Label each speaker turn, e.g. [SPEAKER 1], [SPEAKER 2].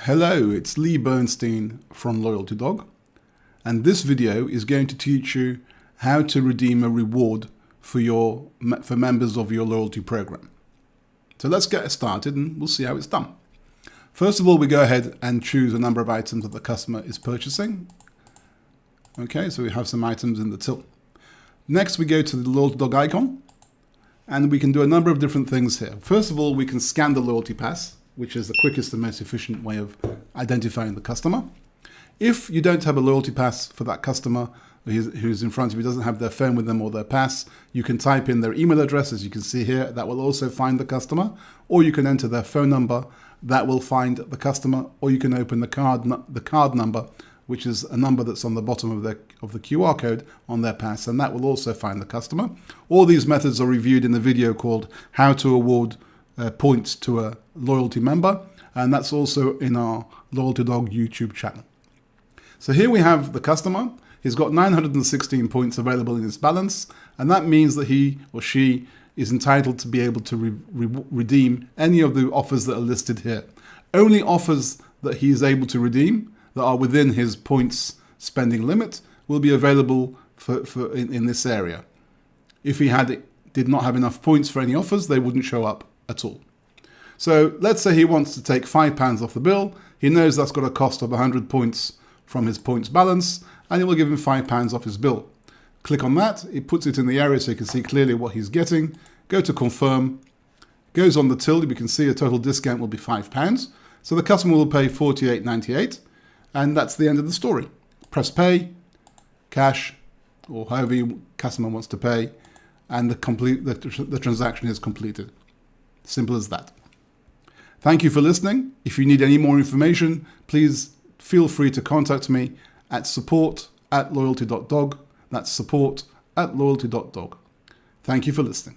[SPEAKER 1] Hello, it's Lee Bernstein from LoyaltyDog, and this video is going to teach you how to redeem a reward for members of your loyalty program. So let's get started and we'll see how it's done. First of all, we go ahead and choose a number of items that the customer is purchasing. Okay, so we have some items in the till. Next, we go to the LoyaltyDog icon, and we can do a number of different things here. First of all, we can scan the loyalty pass, which is the quickest and most efficient way of identifying the customer. If you don't have a loyalty pass for that customer who's in front of you, doesn't have their phone with them or their pass, you can type in their email address, as you can see here. That will also find the customer, or you can enter their phone number. That will find the customer, or you can open the card number, which is a number that's on the bottom of the QR code on their pass, and that will also find the customer. All these methods are reviewed in the video called How to Award Points to a Loyalty Member, and that's also in our LoyaltyDog YouTube channel. So here we have the customer. He's got 916 points available in his balance, and that means that he or she is entitled to be able to redeem any of the offers that are listed here. Only offers that he is able to redeem that are within his points spending limit will be available in this area. If he did not have enough points for any offers, they wouldn't show up at all. So let's say he wants to take £5 off the bill. He knows that's got a cost of 100 points from his points balance, and it will give him £5 off his bill. Click on that, it puts it in the area so you can see clearly what he's getting. Go to confirm, goes on the till, you can see a total discount will be £5. So the customer will pay $48.98, and that's the end of the story. Press pay, cash, or however your customer wants to pay, and the transaction is completed. Simple as that. Thank you for listening. If you need any more information, please feel free to contact me at support@loyalty.dog. That's support@loyalty.dog. Thank you for listening.